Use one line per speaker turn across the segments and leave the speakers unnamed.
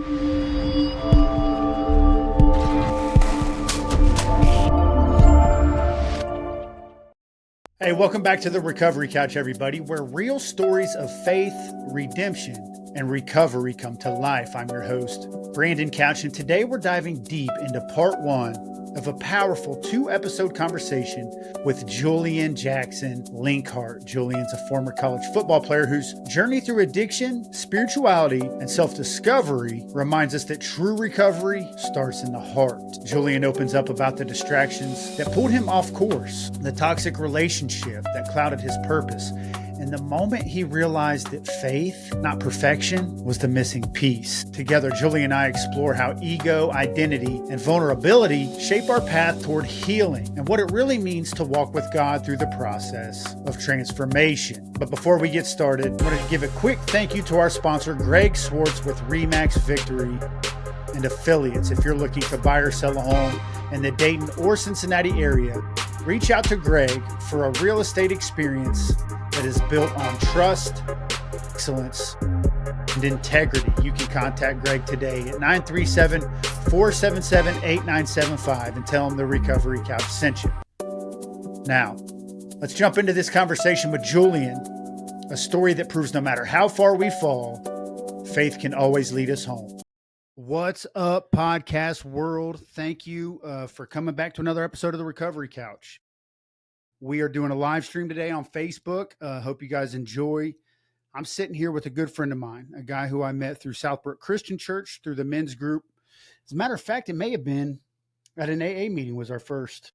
Hey, welcome back to the Recovery Couch, everybody, where real stories of faith, redemption, and recovery come to life. I'm your host, Brandon Couch, and today we're diving deep into part one of a powerful 2-episode conversation with Julian Jackson Linkhart. Julian's a former college football player whose journey through addiction, spirituality, and self-discovery reminds us that true recovery starts in the heart. Julian opens up about the distractions that pulled him off course, the toxic relationship that clouded his purpose, and the moment he realized that faith, not perfection, was the missing piece. Together, Julie and I explore how ego, identity, and vulnerability shape our path toward healing and what it really means to walk with God through the process of transformation. But before we get started, I want to give a quick thank you to our sponsor, Greg Swartz with Remax Victory and Affiliates. If you're looking to buy or sell a home in the Dayton or Cincinnati area, reach out to Greg for a real estate experience that is built on trust, excellence, and integrity. You can contact Greg today at 937-477-8975 and tell him the Recovery Couch sent you. Now, let's jump into this conversation with Julian, a story that proves no matter how far we fall, faith can always lead us home. What's up, podcast world? Thank you for coming back to another episode of the Recovery Couch. We are doing a live stream today on Facebook. Hope you guys enjoy. I'm sitting here with a good friend of mine, a guy who I met through Southbrook Christian Church, through the men's group. As a matter of fact, it may have been at an AA meeting was our first.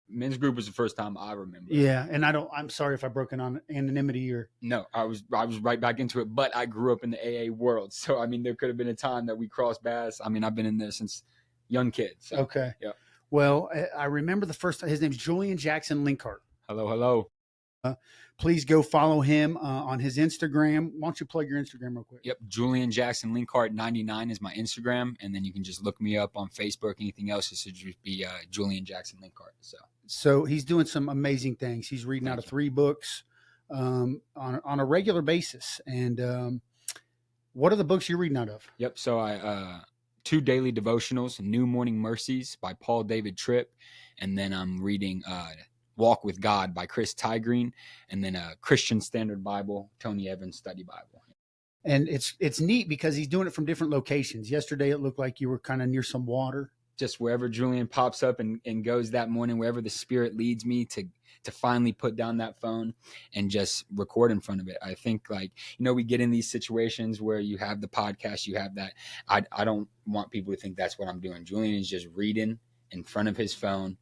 Men's group was the first time I remember.
Yeah, and I'm sorry if I broke in on anonymity or.
No, I was right back into it, but I grew up in the AA world. So, I mean, there could have been a time that we crossed paths. I mean, I've been in there since young kids. So,
okay.
Yeah.
Well, I remember the first time. His name's Julian Jackson Linkhart.
Hello.
Please go follow him on his Instagram. Why don't you plug your Instagram real quick?
Yep. Julian Jackson Linkhart 99 is my Instagram. And then you can just look me up on Facebook. Anything else, it should just be Julian Jackson Linkhart.
So he's doing some amazing things. He's reading out of 3 books on a regular basis. And what are the books you're reading out of?
Yep. So I 2 daily devotionals, New Morning Mercies by Paul David Tripp. And then I'm reading Walk with God by Chris Tygreen, and then a Christian Standard Bible, Tony Evans Study Bible.
And it's neat because he's doing it from different locations. Yesterday, it looked like you were kind of near some water.
Just wherever Julian pops up and goes that morning, wherever the Spirit leads me to finally put down that phone and just record in front of it. I think, like, we get in these situations where you have the podcast, you have that. I don't want people to think that's what I'm doing. Julian is just reading in front of his phone.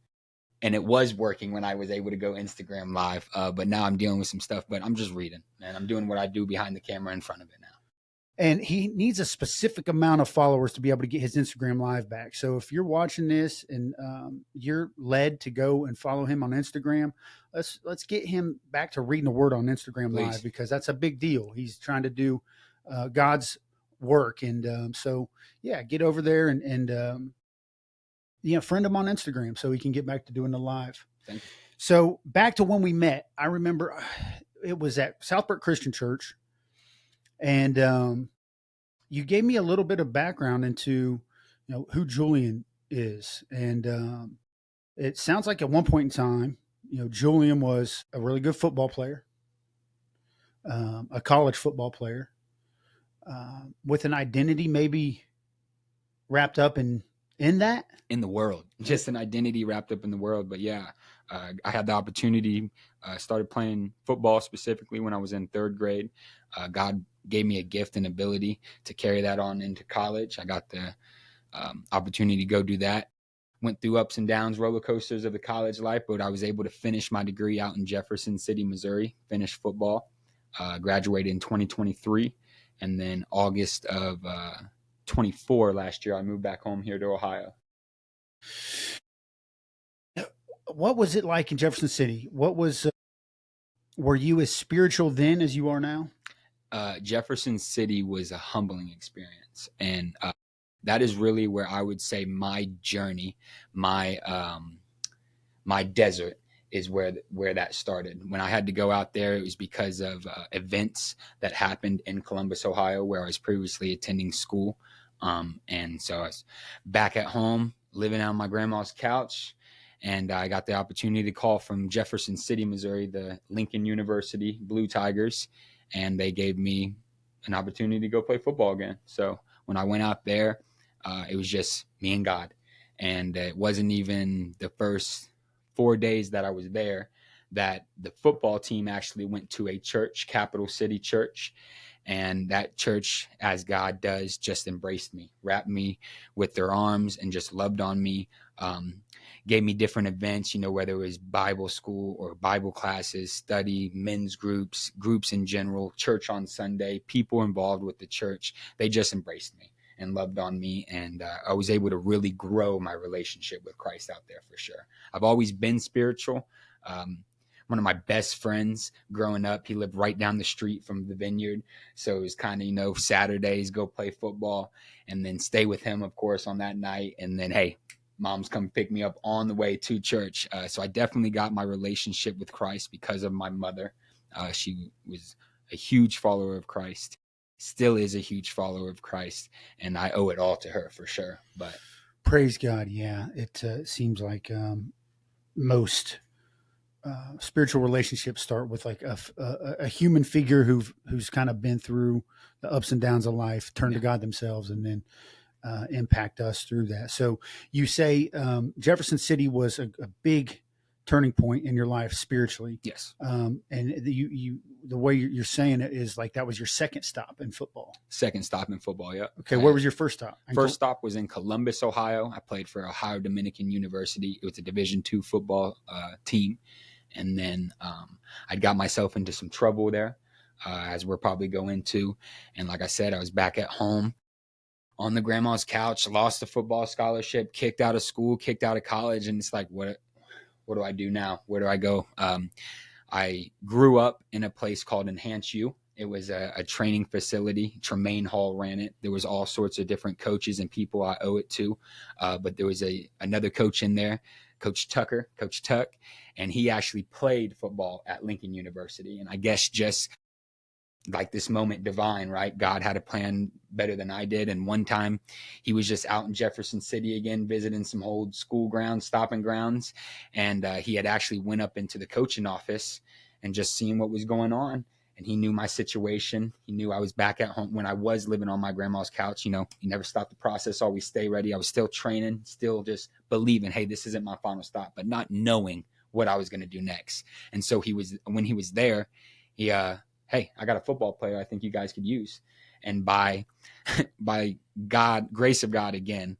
And it was working when I was able to go Instagram live. But now I'm dealing with some stuff, but I'm just reading, man. I'm doing what I do behind the camera in front of it now.
And he needs a specific amount of followers to be able to get his Instagram live back. So if you're watching this and you're led to go and follow him on Instagram, let's get him back to reading the word on Instagram
Please.
Live, because that's a big deal. He's trying to do God's work. And so, yeah, get over there and friend him on Instagram so he can get back to doing the live.
Thank you.
So back to when we met, I remember it was at Southbrook Christian Church, and you gave me a little bit of background into who Julian is, and it sounds like at one point in time, Julian was a really good football player, a college football player, with an identity maybe wrapped up in that.
In the world, just an identity wrapped up in the world. But yeah, I had the opportunity, started playing football specifically when I was in 3rd grade. God gave me a gift and ability to carry that on into college. I got the opportunity to go do that. Went through ups and downs, roller coasters of the college life, but I was able to finish my degree out in Jefferson City, Missouri, finished football, graduated in 2023. And then August of 24 last year, I moved back home here to Ohio.
What was it like in Jefferson City? Were you as spiritual then as you are now?
Jefferson City was a humbling experience. And that is really where I would say my journey, my desert is where that started. When I had to go out there, it was because of events that happened in Columbus, Ohio, where I was previously attending school. And so I was back at home, living on my grandma's couch, and I got the opportunity to call from Jefferson City, Missouri, the Lincoln University Blue Tigers, and they gave me an opportunity to go play football again. So when I went out there, it was just me and God. And it wasn't even the first 4 days that I was there that the football team actually went to a church, Capital City Church. And that church, as God does, just embraced me, wrapped me with their arms, and just loved on me. Gave me different events, whether it was Bible school or Bible classes, study, men's groups in general, church on Sunday, people involved with the church. They just embraced me and loved on me. And I was able to really grow my relationship with Christ out there for sure. I've always been spiritual. One of my best friends growing up, he lived right down the street from the vineyard. So it was kind of, Saturdays, go play football and then stay with him, of course, on that night. And then, hey, mom's come pick me up on the way to church. So I definitely got my relationship with Christ because of my mother. She was a huge follower of Christ, still is a huge follower of Christ. And I owe it all to her for sure. But
praise God. Yeah. It seems like most spiritual relationships start with like a human figure who's kind of been through the ups and downs of life, turn to God themselves, and then impact us through that. So you say Jefferson City was a big turning point in your life spiritually.
Yes.
And the way you're saying it is like that was your second stop in football.
Second stop in football. Yeah.
Okay. Where was your first stop?
First stop was in Columbus, Ohio. I played for Ohio Dominican University. It was a Division II football team. And then I got myself into some trouble there, as we're probably going to. And like I said, I was back at home on the grandma's couch, lost the football scholarship, kicked out of school, kicked out of college. And it's like, what do I do now? Where do I go? I grew up in a place called Enhance U. It was a training facility. Tremaine Hall ran it. There was all sorts of different coaches and people I owe it to. But there was another coach in there, Coach Tuck, and he actually played football at Lincoln University. And I guess just like this moment divine, right? God had a plan better than I did. And one time he was just out in Jefferson City again, visiting some old school grounds, stopping grounds. And he had actually went up into the coaching office and just seeing what was going on. And he knew my situation. He knew I was back at home when I was living on my grandma's couch. He never stopped the process, always stay ready. I was still training, still just believing, hey, this isn't my final stop, but not knowing what I was going to do next. And so when he was there, he, hey, I got a football player I think you guys could use. And by God, grace of God again,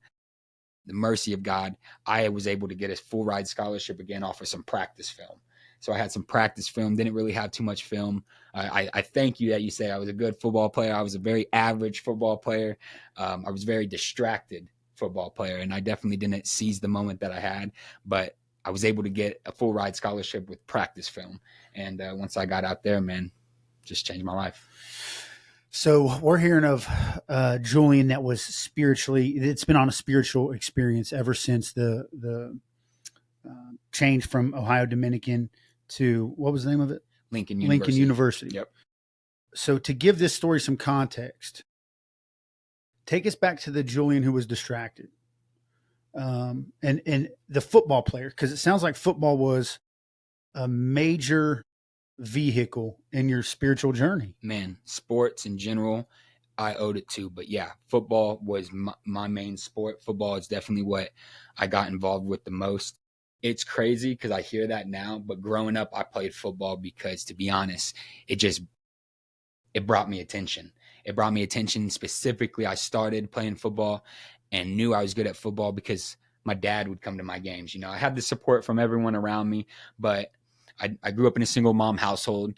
the mercy of God, I was able to get a full ride scholarship again off of some practice film. So I had some practice film, didn't really have too much film. I thank you that you say I was a good football player. I was a very average football player. I was very distracted football player, and I definitely didn't seize the moment that I had. But I was able to get a full ride scholarship with practice film. And once I got out there, man, just changed my life.
So we're hearing of Julian that was spiritually, it's been on a spiritual experience ever since the change from Ohio Dominican to, what was the name of it?
Lincoln University.
Lincoln University.
Yep.
So to give this story some context, take us back to the Julian who was distracted. And the football player, because it sounds like football was a major vehicle in your spiritual journey.
Man, sports in general, I owed it to. But yeah, football was my main sport. Football is definitely what I got involved with the most. It's crazy because I hear that now, but growing up, I played football because, to be honest, it brought me attention. It brought me attention. Specifically, I started playing football and knew I was good at football because my dad would come to my games. I had the support from everyone around me, but I grew up in a single mom household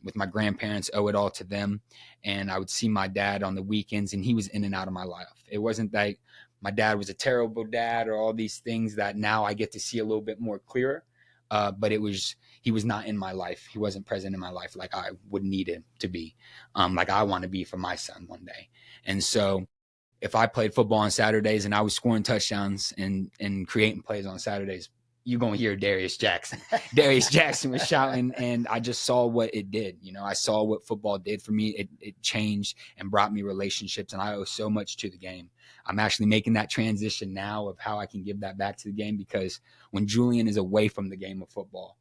with my grandparents, owe it all to them. And I would see my dad on the weekends, and he was in and out of my life. It wasn't like my dad was a terrible dad or all these things that now I get to see a little bit more clearer. But he was not in my life. He wasn't present in my life like I would need him to be, like I want to be for my son one day. And so if I played football on Saturdays and I was scoring touchdowns and creating plays on Saturdays, you're going to hear Darius Jackson. Darius Jackson was shouting, and I just saw what it did. You know, I saw what football did for me. It changed and brought me relationships, and I owe so much to the game. I'm actually making that transition now of how I can give that back to the game, because when Julian is away from the game of football,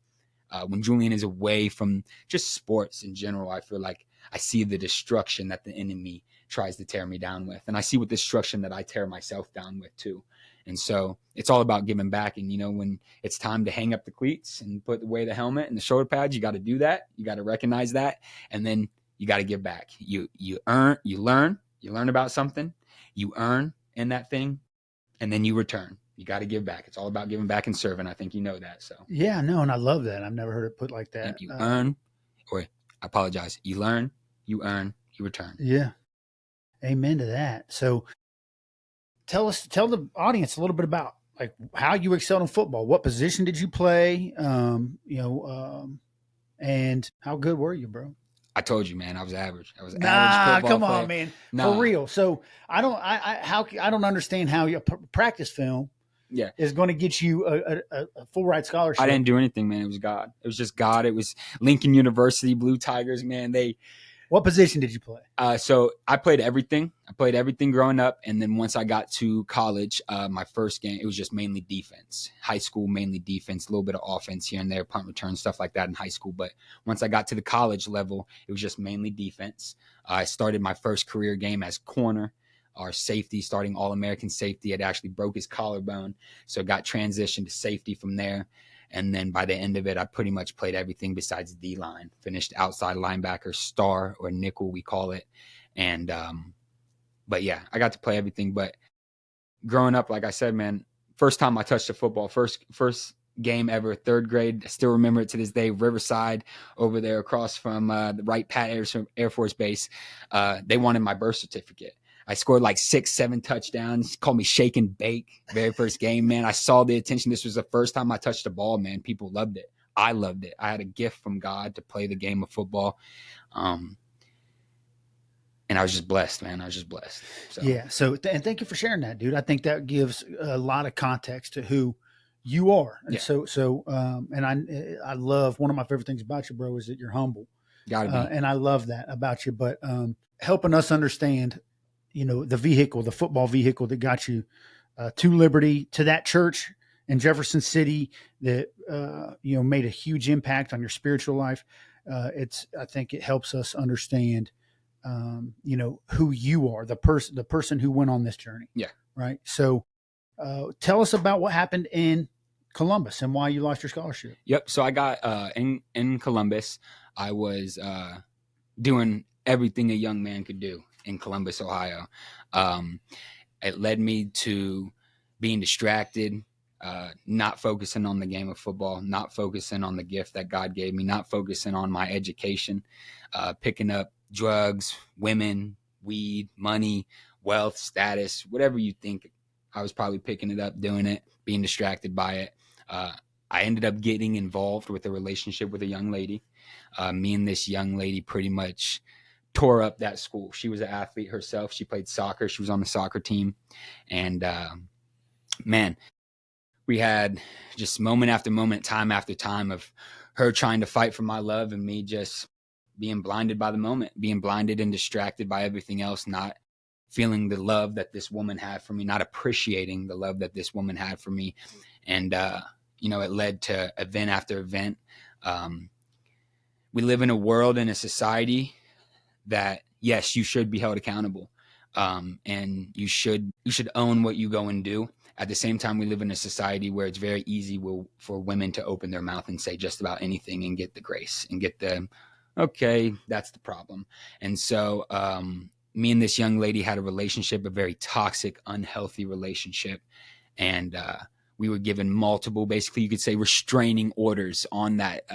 when Julian is away from just sports in general, I feel like I see the destruction that the enemy tries to tear me down with. And I see what destruction that I tear myself down with too. And so it's all about giving back. And, you know, when it's time to hang up the cleats and put away the helmet and the shoulder pads, you got to do that. You got to recognize that. And then you got to give back. You learn about something, you earn in that thing, and then you return. You got to give back. It's all about giving back and serving. I think you know that. So
yeah, no, and I love that. I've never heard it put like that.
you earn, or I apologize. You learn, you earn, you return.
Yeah. Amen to that. So tell the audience a little bit about like how you excelled in football. What position did you play? And how good were you, bro?
I told you, man, I was average. I was
Nah,
average football
come
player.
on, man.
Nah.
For real. So I don't understand how your practice film is going to get you a full ride scholarship.
I didn't do anything, man. It was God. It was just God. It was Lincoln University, Blue Tigers, man.
What position did you play?
So I played everything. I played everything growing up. And then once I got to college, my first game, it was just mainly defense. High school, mainly defense, a little bit of offense here and there, punt return, stuff like that in high school. But once I got to the college level, it was just mainly defense. I started my first career game as corner. Our safety, starting All-American safety, had actually broke his collarbone. So got transitioned to safety from there. And then by the end of it, I pretty much played everything besides D-line. Finished outside linebacker, star, or nickel, we call it. And, but yeah, I got to play everything. But growing up, like I said, man, first time I touched a football, first game ever, third grade. I still remember it to this day. Riverside, over there across from the Wright Pat Air Force Base. They wanted my birth certificate. I scored like 6-7 touchdowns. Called me shake and bake. Very first game, man. I saw the attention. This was the first time I touched the ball, man. People loved it. I loved it. I had a gift from God to play the game of football. And I was just blessed, man. I was just blessed. So.
Yeah. So, and thank you for sharing that, dude. I think that gives a lot of context to who you are. And
yeah.
And I love, one of my favorite things about you, bro, is that you're humble.
Gotta be.
And I love that about you. But helping us understand, you know, the football vehicle that got you to Liberty, to that church in Jefferson City that, made a huge impact on your spiritual life. I think it helps us understand, who you are, the person who went on this journey.
Yeah.
Right. So tell us about what happened in Columbus and why you lost your scholarship.
Yep. So I got in Columbus, I was doing everything a young man could do in Columbus, Ohio. It led me to being distracted, not focusing on the game of football, not focusing on the gift that God gave me, not focusing on my education, picking up drugs, women, weed, money, wealth, status, whatever you think. I was probably picking it up, doing it, being distracted by it. I ended up getting involved with a relationship with a young lady. Me and this young lady pretty much tore up that school. She was an athlete herself. She played soccer. She was on the soccer team. And man, we had just moment after moment, time after time of her trying to fight for my love and me just being blinded by the moment, being blinded and distracted by everything else, not feeling the love that this woman had for me, not appreciating the love that this woman had for me. And, it led to event after event. We live in a world and a society that, yes, you should be held accountable. And you should own what you go and do. At the same time, we live in a society where it's very easy for women to open their mouth and say just about anything and get the grace and get the, okay, that's the problem. And so me and this young lady had a relationship, a very toxic, unhealthy relationship. And we were given multiple, basically you could say, restraining orders on that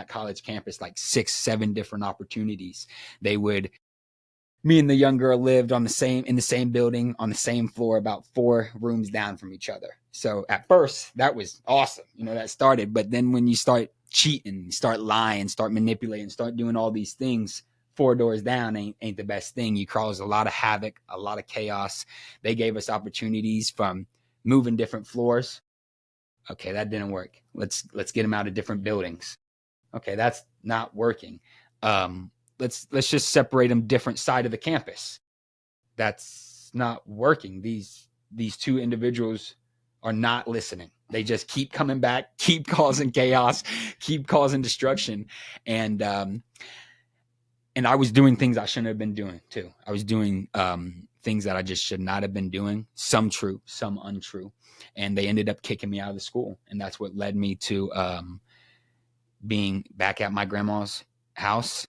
college campus, like 6-7 different opportunities. Me and the young girl lived in the same building, on the same floor, about 4 rooms down from each other. So at first that was awesome. That started. But then when you start cheating, start lying, start manipulating, start doing all these things, 4 doors down ain't the best thing. You cause a lot of havoc, a lot of chaos. They gave us opportunities from moving different floors. Okay, that didn't work. Let's get them out of different buildings. Okay, that's not working. Let's just separate them different side of the campus. That's not working. These two individuals are not listening. They just keep coming back, keep causing chaos, keep causing destruction, and I was doing things I shouldn't have been doing too. I was doing things that I just should not have been doing. Some true, some untrue, and they ended up kicking me out of the school, and that's what led me to being back at my grandma's house.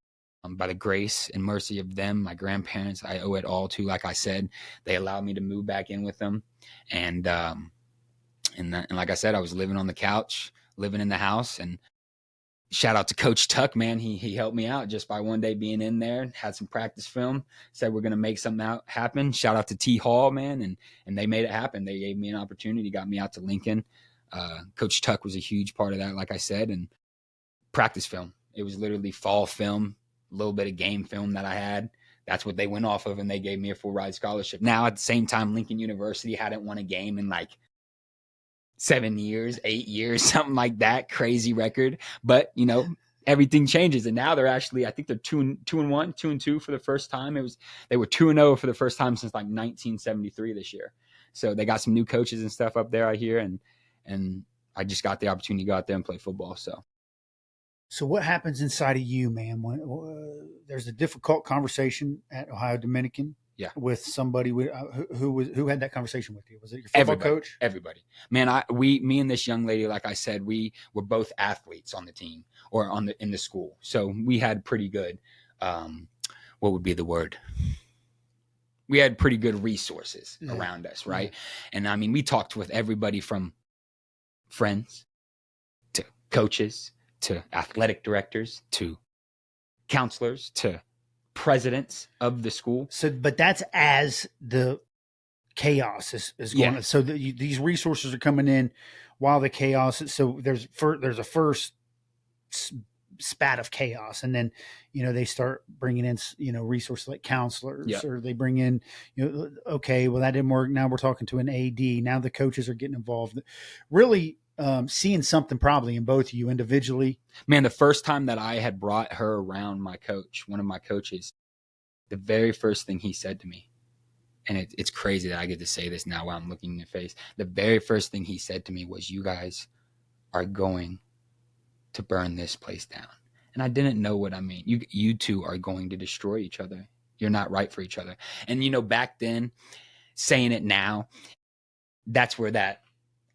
By the grace and mercy of them, my grandparents, I owe it all to. Like I said, they allowed me to move back in with them, and like I said, I was living on the couch, living in the house, and shout out to Coach Tuck, man. He helped me out just by one day being in there, had some practice film, said we're gonna make something happen. Shout out to T Hall, man, and they made it happen. They gave me an opportunity, got me out to Lincoln. Coach Tuck was a huge part of that, like I said, and practice film. It was literally fall film, a little bit of game film that I had. That's what they went off of, and they gave me a full ride scholarship. Now, at the same time, Lincoln University hadn't won a game in like 7 years, 8 years, something like that. Crazy record. But, everything changes. And now they're actually, I think they're 2-1, 2-2 for the first time. They were 2-0 for the first time since like 1973 this year. So they got some new coaches and stuff up there, I hear. And I just got the opportunity to go out there and play football.
So what happens inside of you, man, when there's a difficult conversation at Ohio Dominican?
Yeah.
With somebody who had that conversation with you? Was it your football coach?
Everybody, man. Me and this young lady, like I said, we were both athletes on the team or in the school, so we had pretty good. What would be the word? We had pretty good resources around us, right? Yeah. And I mean, we talked with everybody from friends to coaches to athletic directors to counselors to presidents of the school.
So, but that's as the chaos is going on. So these resources are coming in while the chaos. So there's a first spat of chaos, and then they start bringing in resources like counselors, or they bring in okay, well that didn't work. Now we're talking to an AD. Now the coaches are getting involved. Really. Seeing something probably in both of you individually.
Man, the first time that I had brought her around one of my coaches, the very first thing he said to me, and it's crazy that I get to say this now while I'm looking in your face. The very first thing he said to me was, "You guys are going to burn this place down." And I didn't know what I mean. You two are going to destroy each other. You're not right for each other. And back then, saying it now, that's where that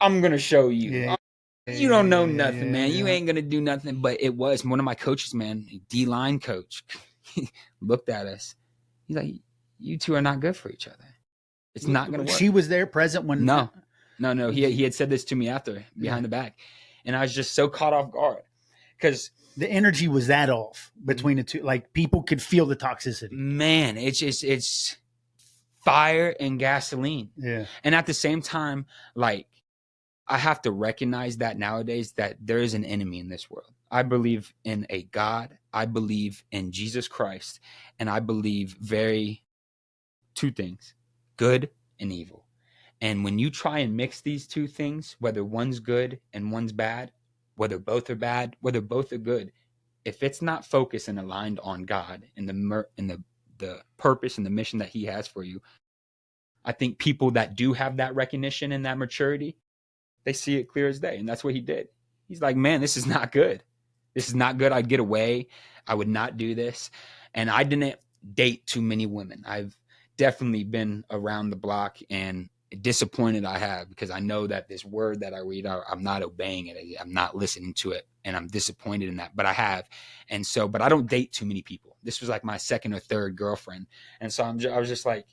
I'm going to show you. Yeah. You don't know nothing, man. You ain't going to do nothing. But it was one of my coaches, man, D-line coach, he looked at us. He's like, "You two are not good for each other. It's not going to work."
She was there present when?
No. He had said this to me after, behind the back. And I was just so caught off guard because
the energy was that off between the two. Like people could feel the toxicity.
Man, it's fire and gasoline.
Yeah.
And at the same time, like, I have to recognize that nowadays that there is an enemy in this world. I believe in a God. I believe in Jesus Christ. And I believe two things, good and evil. And when you try and mix these two things, whether one's good and one's bad, whether both are bad, whether both are good, if it's not focused and aligned on God and the purpose and the mission that he has for you, I think people that do have that recognition and that maturity, they see it clear as day. And that's what he did. He's like, "Man, this is not good. This is not good. I'd get away. I would not do this." And I didn't date too many women. I've definitely been around the block, and disappointed I have, because I know that this word that I read, I'm not obeying it. I'm not listening to it. And I'm disappointed in that, but I have. And so, but I don't date too many people. This was like my second or third girlfriend. And so I was just like,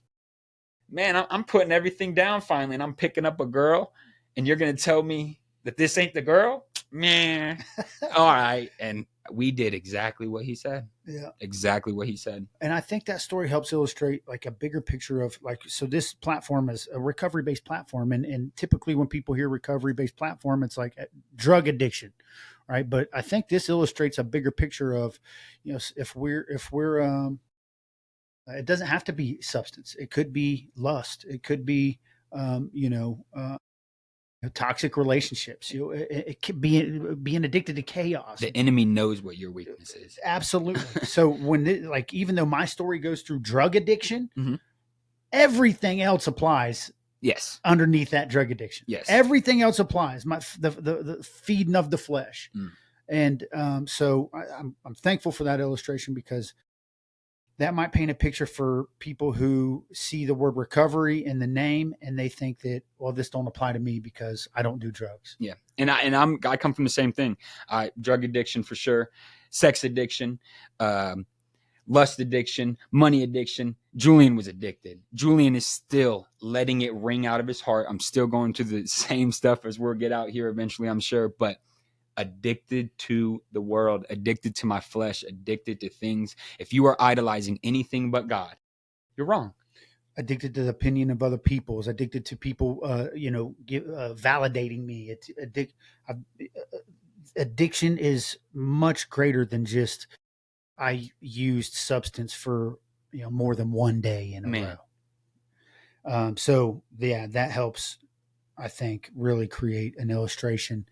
man, I'm putting everything down finally, and I'm picking up a girl, and you're going to tell me that this ain't the girl? Man. All right. And we did exactly what he said.
Yeah.
Exactly what he said.
And I think that story helps illustrate like a bigger picture of like, so this platform is a recovery-based platform. And typically when people hear recovery-based platform, it's like drug addiction, right? But I think this illustrates a bigger picture of, if we're it doesn't have to be substance. It could be lust. It could be, toxic relationships. It could be being addicted to chaos.
The enemy knows what your weakness is.
Absolutely. So like, even though my story goes through drug addiction,
Mm-hmm.
everything else applies.
Yes.
Underneath that drug addiction.
Yes.
Everything else applies. The feeding of the flesh. And so I'm thankful for that illustration, because that might paint a picture for people who see the word recovery in the name and they think that, well, this don't apply to me because I don't do drugs.
Yeah. And I come from the same thing. Drug addiction for sure. Sex addiction, lust addiction, money addiction. Julian was addicted. Julian is still letting it ring out of his heart. I'm still going through the same stuff as we'll get out here eventually, I'm sure, but addicted to the world, addicted to my flesh, addicted to things. If you are idolizing anything but God, you're wrong.
Addicted to the opinion of other people, is addicted to people, validating me. Addiction is much greater than just, I used substance for, more than one day in a row. So yeah, that helps, I think, really create an illustration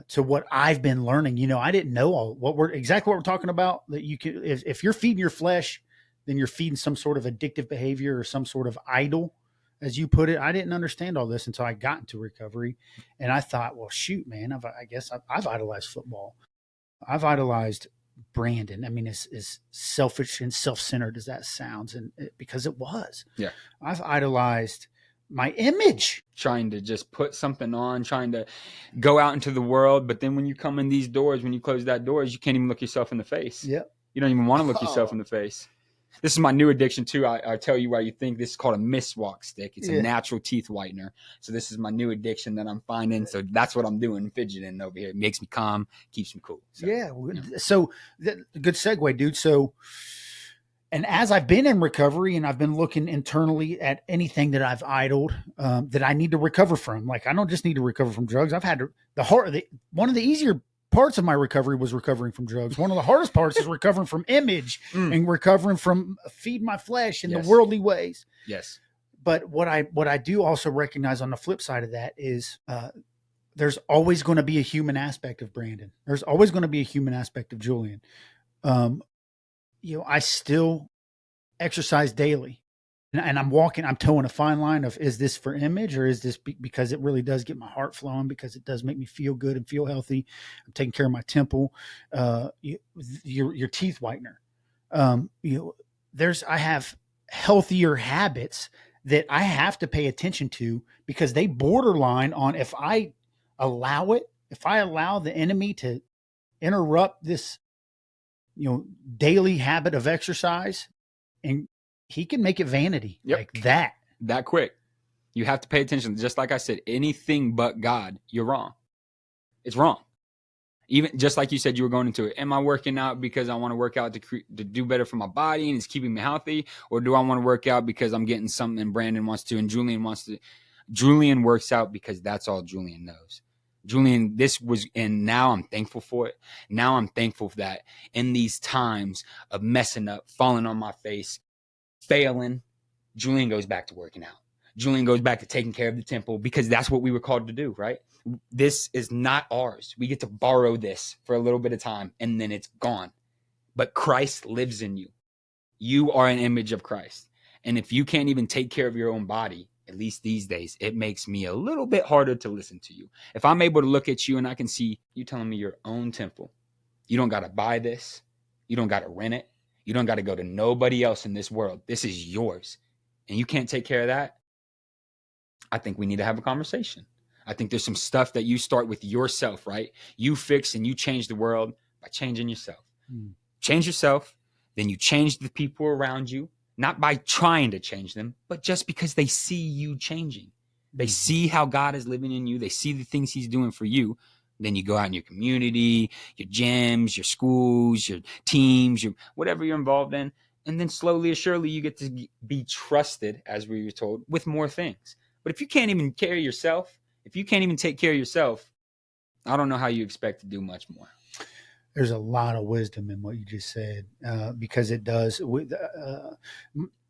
to what I've been learning. I didn't know exactly what we're talking about. That you can, if you're feeding your flesh, then you're feeding some sort of addictive behavior or some sort of idol, as you put it. I didn't understand all this until I got into recovery, and I thought, well, shoot, man, I guess I've idolized football. I've idolized Brandon. I mean, as selfish and self-centered as that sounds, because it was.
Yeah,
I've idolized my image,
trying to just put something on, trying to go out into the world. But then when you come in these doors, when you close that doors, you can't even look yourself in the face.
Yep.
You don't even want to look yourself in the face. This is my new addiction too. I'll tell you why you think. This is called a miswalk stick. It's a natural teeth whitener. So this is my new addiction that I'm finding. So that's what I'm doing, fidgeting over here. It makes me calm, keeps me cool. So,
So good segue, dude. So, and as I've been in recovery and I've been looking internally at anything that I've idled, that I need to recover from. Like, I don't just need to recover from drugs. I've had one of the easier parts of my recovery was recovering from drugs. One of the hardest parts is recovering from image and recovering from feed my flesh in the worldly ways.
Yes.
But what I do also recognize on the flip side of that is, there's always going to be a human aspect of Brandon. There's always going to be a human aspect of Julian. I still exercise daily, and I'm towing a fine line of, is this for image, or is this because it really does get my heart flowing, because it does make me feel good and feel healthy. I'm taking care of my temple, your teeth whitener. I have healthier habits that I have to pay attention to, because they borderline on, if I allow the enemy to interrupt this, daily habit of exercise, and he can make it vanity like that
quick. You have to pay attention. Just like I said, anything but God, you're wrong. It's wrong. Even just like you said, you were going into it. Am I working out because I want to work out to do better for my body and it's keeping me healthy? Or do I want to work out because I'm getting something and Brandon wants to and Julian wants to? Julian works out because that's all Julian knows. Julian, and now I'm thankful for it. Now I'm thankful that in these times of messing up, falling on my face, failing, Julian goes back to working out. Julian goes back to taking care of the temple, because that's what we were called to do, right? This is not ours. We get to borrow this for a little bit of time and then it's gone. But Christ lives in you. You are an image of Christ. And if you can't even take care of your own body, at least these days, it makes me a little bit harder to listen to you. If I'm able to look at you and I can see you telling me your own temple, you don't got to buy this. You don't got to rent it. You don't got to go to nobody else in this world. This is yours. And you can't take care of that. I think we need to have a conversation. I think there's some stuff that you start with yourself, right? You fix and you change the world by changing yourself. Change yourself, then you change the people around you. Not by trying to change them, but just because they see you changing. They see how God is living in you. They see the things he's doing for you. Then you go out in your community, your gyms, your schools, your teams, your whatever you're involved in. And then slowly or surely you get to be trusted, as we were told, with more things. But if you can't even carry yourself, if you can't even take care of yourself, I don't know how you expect to do much more. There's
a lot of wisdom in what you just said, because it does.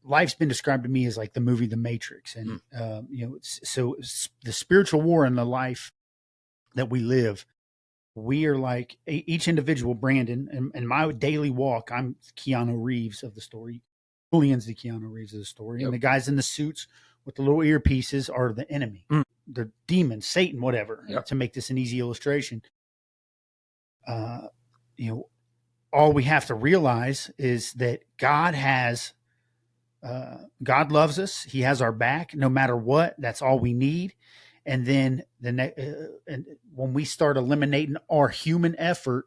life's been described to me as like the movie The Matrix. And, so the spiritual war in the life that we live, we are like each individual. Brandon, and my daily walk, I'm Keanu Reeves of the story. Julian's the Keanu Reeves of the story. Yep. And the guys in the suits with the little earpieces are the enemy. They're demons, Satan, whatever, to make this an easy illustration. All we have to realize is that God loves us. He has our back no matter what. That's all we need. And then and when we start eliminating our human effort,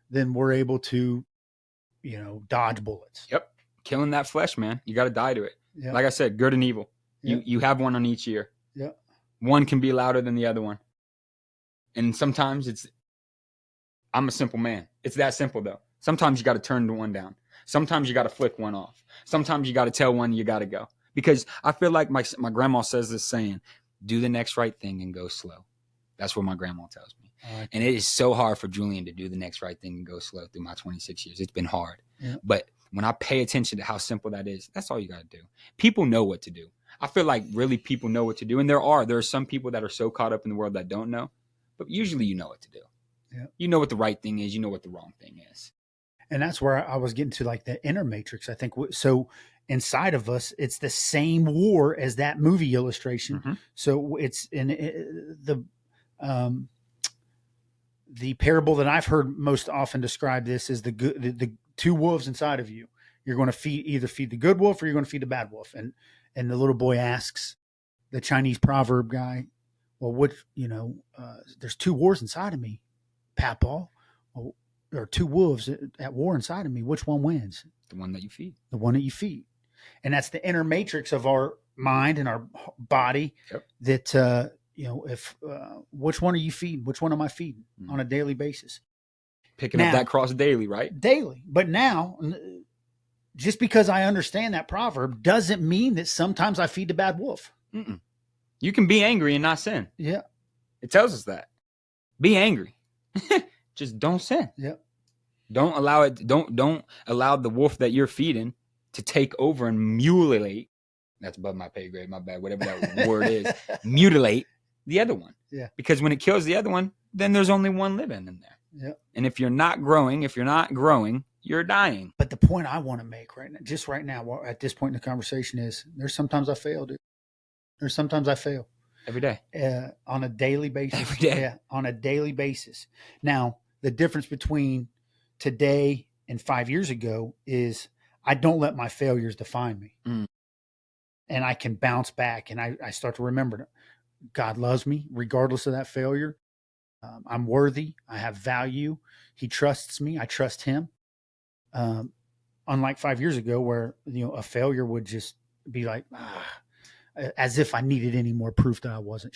then we're able to, dodge bullets.
Yep. Killing that flesh, man. You got to die to it.
Yep.
Like I said, good and evil.
Yep.
You have one on each ear.
Yeah.
One can be louder than the other one. And sometimes I'm a simple man. It's that simple though. Sometimes you got to turn the one down. Sometimes you got to flick one off. Sometimes you got to tell one you got to go. Because I feel like my grandma says this saying, do the next right thing and go slow. That's what my grandma tells me. And it is so hard for Julian to do the next right thing and go slow through my 26 years. It's been hard. Yeah. But when I pay attention to how simple that is, that's all you got to do. People know what to do. I feel like really people know what to do. And there are some people that are so caught up in the world that don't know. But usually you know what to do. Yeah. You know what the right thing is. You know what the wrong thing is.
And that's where I was getting to, like the inner matrix. I think so. Inside of us, it's the same war as that movie illustration. Mm-hmm. So it's in the parable that I've heard most often describe this is the two wolves inside of you. You're going to either feed the good wolf or you're going to feed the bad wolf. And the little boy asks the Chinese proverb guy, well, there's two wars inside of me, Papa. Well, there are two wolves at war inside of me. Which one wins?
The one that you feed.
The one that you feed. And that's the inner matrix of our mind and our body. Yep. That, which one are you feeding? Which one am I feeding on a daily basis?
Picking up that cross daily, right?
Daily. But now, just because I understand that proverb doesn't mean that sometimes I feed the bad wolf.
Mm-mm. You can be angry and not sin.
Yeah.
It tells us that. Be angry. Just don't sin.
Yeah.
Don't allow it. Don't allow the wolf that you're feeding to take over and mutilate. That's above my pay grade. My bad. Whatever that word is. Mutilate the other one.
Yeah.
Because when it kills the other one, then there's only one living in there.
Yeah.
And if you're not growing, you're dying.
But the point I want to make right now, at this point in the conversation is there's sometimes I fail, dude. There's sometimes I fail.
Every day.
On a daily basis.
Every day.
Yeah, on a daily basis. Now, the difference between today and 5 years ago is I don't let my failures define me. And I can bounce back and I start to remember God loves me regardless of that failure. I'm worthy. I have value. He trusts me. I trust him. Unlike 5 years ago where, a failure would just be like, as if I needed any more proof that I wasn't.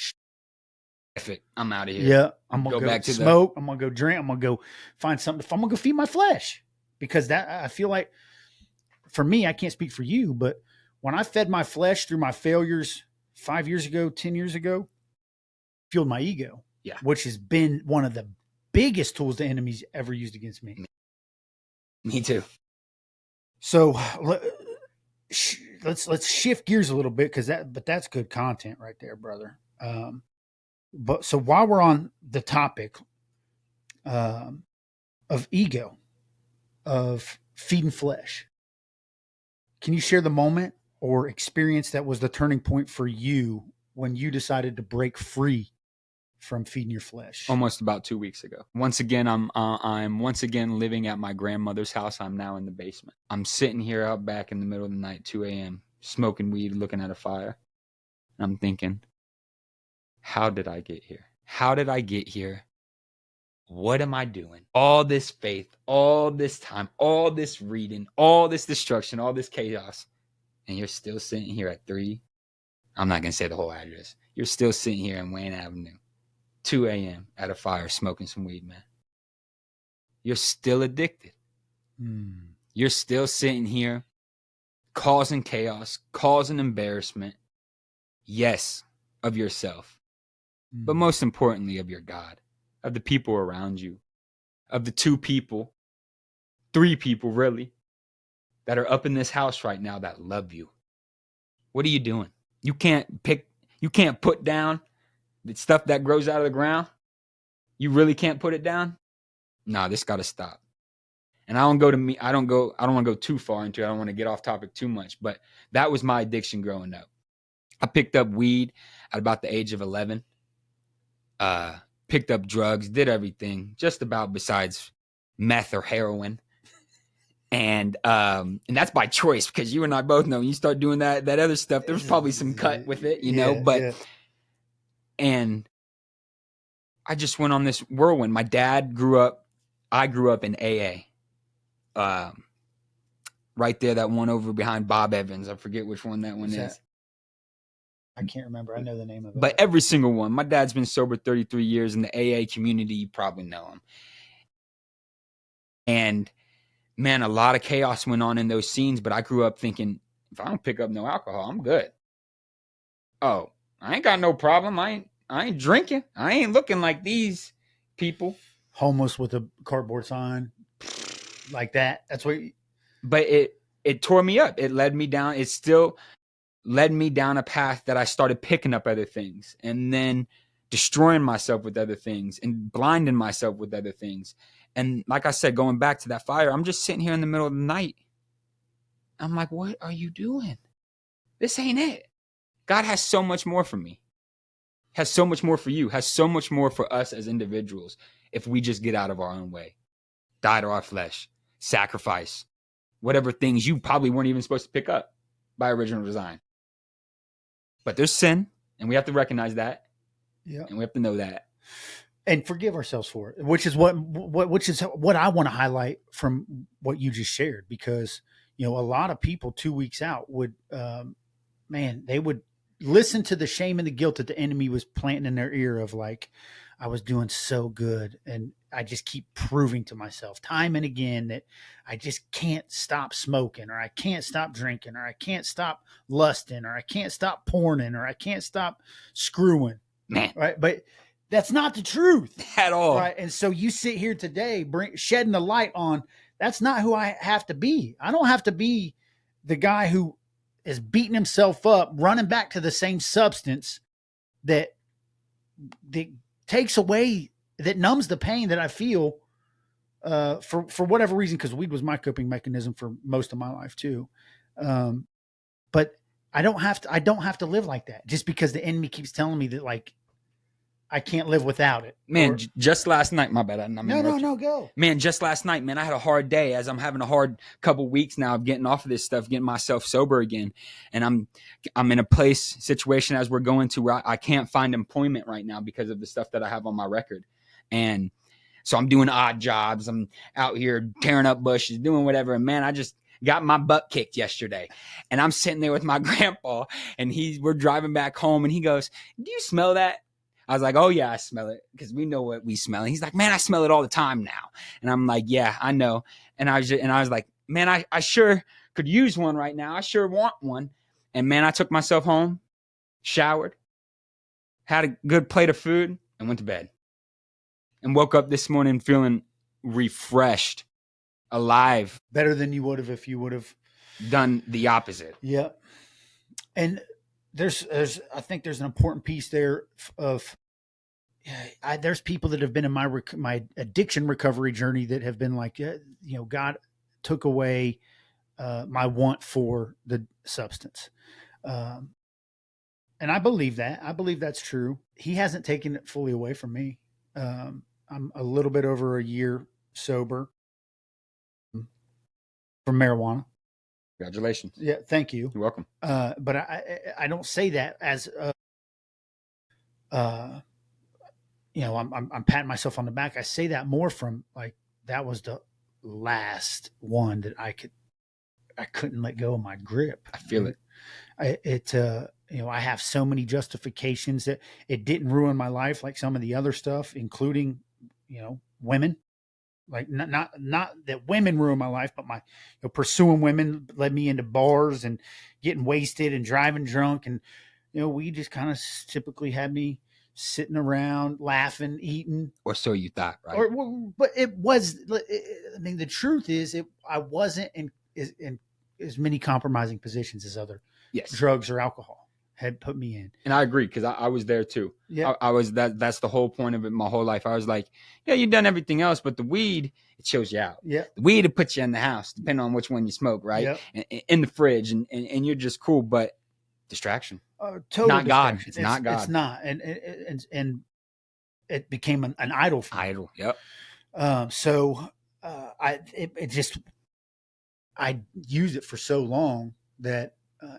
I'm out of here.
Yeah. I'm going to go back to smoke. I'm going to go drink. I'm going to go find something. I'm going to go feed my flesh because I feel like for me, I can't speak for you, but when I fed my flesh through my failures 5 years ago, 10 years ago, fueled my ego.
Yeah.
Which has been one of the biggest tools the enemy's ever used against me.
Me too.
So let's shift gears a little bit but that's good content right there, brother. But so while we're on the topic of ego, of feeding flesh, can you share the moment or experience that was the turning point for you when you decided to break free from feeding your flesh?
Almost about 2 weeks ago. Once again, I'm once again living at my grandmother's house. I'm now in the basement. I'm sitting here out back in the middle of the night, 2 a.m., smoking weed, looking at a fire. And I'm thinking, how did I get here? How did I get here? What am I doing? All this faith, all this time, all this reading, all this destruction, all this chaos. And you're still sitting here at 3. I'm not going to say the whole address. You're still sitting here in Wayne Avenue, 2 a.m. at a fire smoking some weed, man. You're still addicted. You're still sitting here causing chaos, causing embarrassment. Yes, of yourself. But most importantly, of your God, of the people around you, of the 2 people, 3 people really, that are up in this house right now that love you. What are you doing? You can't put down the stuff that grows out of the ground. You really can't put it down. No, this got to stop. And I don't want to go too far into it. I don't want to get off topic too much, but that was my addiction growing up. I picked up weed at about the age of 11. Picked up drugs, did everything just about besides meth or heroin. And that's by choice, because you and I both know when you start doing that other stuff, there was probably some cut with it, you know, and I just went on this whirlwind. I grew up in AA. Right there, that one over behind Bob Evans. I forget which one that one is.
I can't remember. I know the name of it.
But every single one. My dad's been sober 33 years in the AA community. You probably know him. And man, a lot of chaos went on in those scenes, but I grew up thinking, if I don't pick up no alcohol, I'm good. Oh, I ain't got no problem. I ain't drinking. I ain't looking like these people.
Homeless with a cardboard sign like that. That's what.
But it tore me up. It led me down. It still led me down a path that I started picking up other things and then destroying myself with other things and blinding myself with other things. And like I said, going back to that fire, I'm just sitting here in the middle of the night. I'm like, what are you doing? This ain't it. God has so much more for me. Has so much more for you. Has so much more for us as individuals if we just get out of our own way. Die to our flesh. Sacrifice. Whatever things you probably weren't even supposed to pick up by original design. But there's sin, and we have to recognize that.
Yeah.
And we have to know that.
And forgive ourselves for it, which is what I want to highlight from what you just shared, because, you know, a lot of people 2 weeks out would, they would listen to the shame and the guilt that the enemy was planting in their ear of like, I was doing so good. And I just keep proving to myself time and again that I just can't stop smoking, or I can't stop drinking, or I can't stop lusting, or I can't stop porning, or I can't stop screwing.
Man.
Right. But that's not the truth
at all.
Right. And so you sit here today, shedding the light on, that's not who I have to be. I don't have to be the guy who is beating himself up, running back to the same substance that takes away, that numbs the pain that I feel for whatever reason, because weed was my coping mechanism for most of my life too. But I don't have to live like that just because the enemy keeps telling me that, like, I can't live without it.
Man, just last night, my bad.
No, go.
Man, just last night, man, I had a hard day, as I'm having a hard couple weeks now of getting off of this stuff, getting myself sober again. And I'm in a situation as we're going to where I can't find employment right now because of the stuff that I have on my record. And so I'm doing odd jobs. I'm out here tearing up bushes, doing whatever. And man, I just got my butt kicked yesterday. And I'm sitting there with my grandpa, and we're driving back home, and he goes, "Do you smell that?" I was like, "Oh yeah, I smell it," because we know what we smell. And he's like, "Man, I smell it all the time now." And I'm like, "Yeah, I know." And I was like, "Man, I sure could use one right now. I sure want one." And man, I took myself home, showered, had a good plate of food, and went to bed. And woke up this morning feeling refreshed, alive.
Better than you would have if you would have
done the opposite.
Yeah. And I think there's an important piece there of, there's people that have been in my addiction recovery journey that have been like, God took away my want for the substance. And I believe that. I believe that's true. He hasn't taken it fully away from me. I'm a little bit over a year sober from marijuana.
Congratulations.
Yeah, thank you.
You're welcome.
But I don't say that as I'm patting myself on the back. I say that more from like, that was the last one that I couldn't let go of my grip.
I feel it.
I have so many justifications that it didn't ruin my life like some of the other stuff, including, women. Like not that women ruined my life, but my pursuing women led me into bars and getting wasted and driving drunk, and we just kind of typically had me sitting around laughing, eating,
or so you thought, right?
But it was. I mean, the truth is, I wasn't in as many compromising positions as other
Yes.
drugs or alcohol had put me in.
And I agree, because I was there too.
Yeah.
I was that's the whole point of it my whole life. I was like, yeah, you've done everything else, but the weed, it shows you out.
Yeah.
The weed, it puts you in the house, depending on which one you smoke, right?
Yep.
In the fridge, and you're just cool, but distraction.
Total
not God.
distraction.
It's not God.
It's not. And it became an idol for me.
Idol. Yep.
I used it for so long that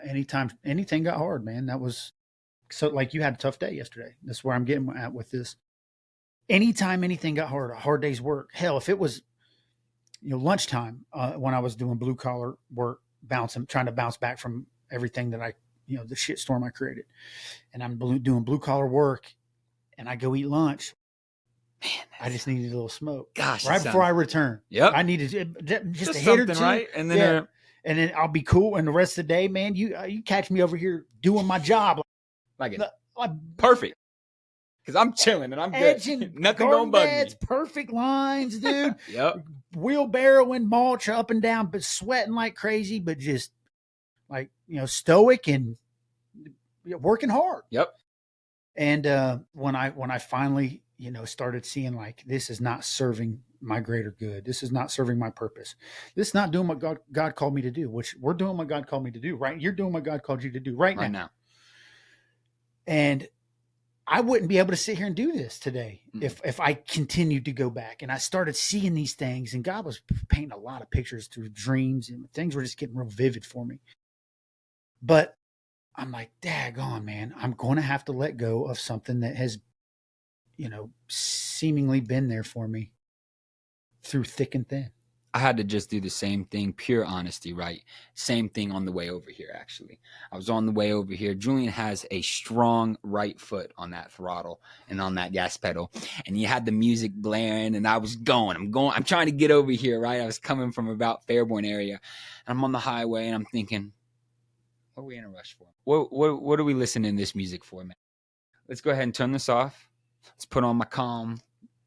anytime anything got hard, man, that was so, like, you had a tough day yesterday. That's where I'm getting at with this. Anytime anything got hard, a hard day's work. Hell, if it was, lunchtime when I was doing blue collar work, trying to bounce back from everything that the shit storm I created, and I'm doing blue collar work, and I go eat lunch. Man, I just needed a little smoke.
Gosh,
right before I return.
Yep.
I needed just a hit or two,
right? And then,
and then I'll be cool. And the rest of the day, man, you catch me over here doing my job,
like perfect. Because I'm chilling and I'm good. Nothing gonna bug me.
Perfect lines, dude.
Yep.
Wheelbarrowing mulch up and down, but sweating like crazy, but just like stoic and working hard.
Yep.
And when I finally started seeing, like, this is not serving my greater good. This is not serving my purpose. This is not doing what God called me to do, which we're doing what God called me to do, right? You're doing what God called you to do right now. And I wouldn't be able to sit here and do this today if I continued to go back. And I started seeing these things, and God was painting a lot of pictures through dreams, and things were just getting real vivid for me. But I'm like, daggone, man, I'm going to have to let go of something that has seemingly been there for me through thick and thin.
I had to just do the same thing, pure honesty, right? Same thing on the way over here, actually. I was on the way over here. Julian has a strong right foot on that throttle and on that gas pedal. And he had the music blaring, and I was going. I'm trying to get over here, right? I was coming from about Fairborn area. And I'm on the highway, and I'm thinking, what are we in a rush for? What are we listening to this music for, man? Let's go ahead and turn this off. Let's put on my calm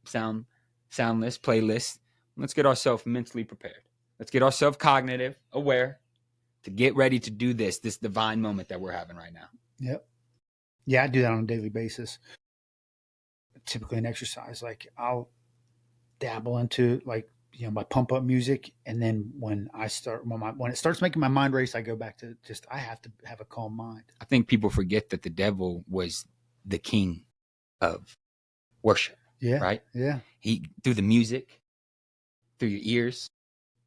soundless playlist. Let's get ourselves mentally prepared. Let's get ourselves cognitive, aware, to get ready to do this divine moment that we're having right now.
Yep. Yeah, I do that on a daily basis. Typically in exercise, like, I'll dabble into, like, my pump up music. And then when it starts making my mind race, I go back to I have to have a calm mind.
I think people forget that the devil was the king of worship.
Yeah.
Right?
Yeah.
He, through the music, through your ears,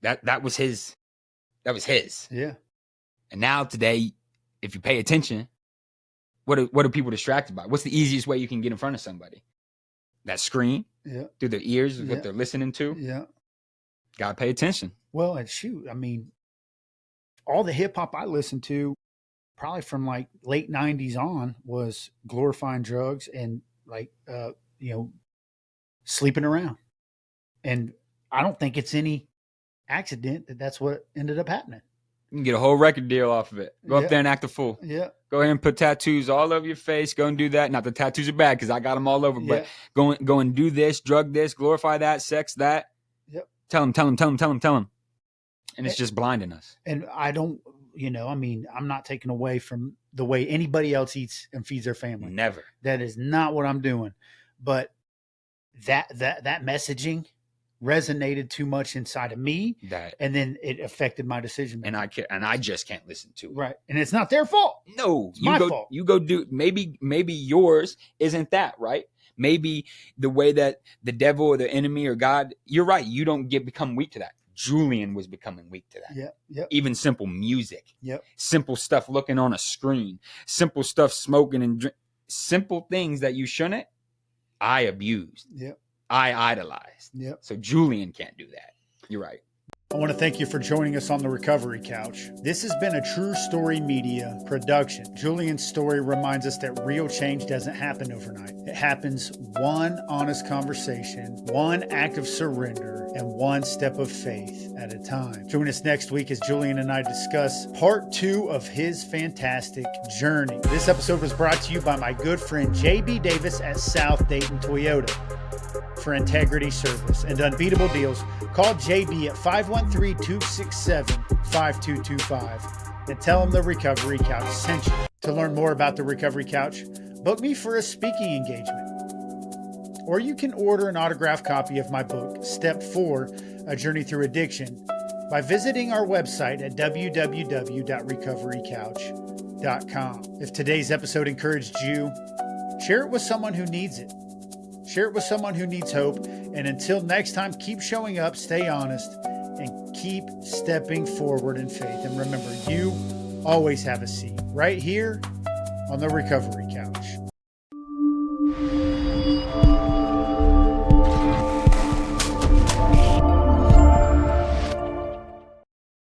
that was his. That was his.
Yeah.
And now today, if you pay attention, what are people distracted by? What's the easiest way you can get in front of somebody? That screen.
Yeah.
Through their ears, what they're listening to.
Yeah.
Gotta pay attention.
Well, and shoot, I mean, all the hip hop I listened to, probably from like late 90s on, was glorifying drugs and, like, sleeping around. And I don't think it's any accident that that's what ended up happening.
You can get a whole record deal off of it. Go up there and act a fool.
Yeah.
Go ahead and put tattoos all over your face. Go and do that. Not that tattoos are bad, because I got them all over. But go and do this, drug this, glorify that, sex that.
Yep.
Tell them. And it's just blinding us.
And I don't, I'm not taking away from the way anybody else eats and feeds their family.
Never.
That is not what I'm doing. But that messaging resonated too much inside of me, and then it affected my decision making.
And I just can't listen to it.
Right. And it's not their fault.
No,
it's my fault.
You go do, maybe yours isn't that, right? Maybe the way that the devil or the enemy or God, you're right. You don't become weak to that. Julian was becoming weak to that.
Yeah. Yep.
Even simple music.
Yep.
Simple stuff looking on a screen. Simple stuff smoking and drink. Simple things that you shouldn't. I abused.
Yep.
I idolized.
Yep.
So Julian can't do that. You're right.
I want to thank you for joining us on the Recovery Couch. This has been a True Story Media production. Julian's story reminds us that real change doesn't happen overnight. It happens one honest conversation, one act of surrender, and one step of faith at a time. Join us next week as Julian and I discuss part 2 of his fantastic journey. This episode was brought to you by my good friend JB Davis at South Dayton Toyota. For integrity, service, and unbeatable deals, call JB at 513-267-5225. then tell them the Recovery Couch sent you. To learn more about the Recovery Couch, book me for a speaking engagement. Or you can order an autographed copy of my book, Step 4, A Journey Through Addiction, by visiting our website at www.recoverycouch.com. If today's episode encouraged you, share it with someone who needs it. Share it with someone who needs hope. And until next time, keep showing up, stay honest, and keep stepping forward in faith. And remember, you always have a seat right here on the Recovery Couch.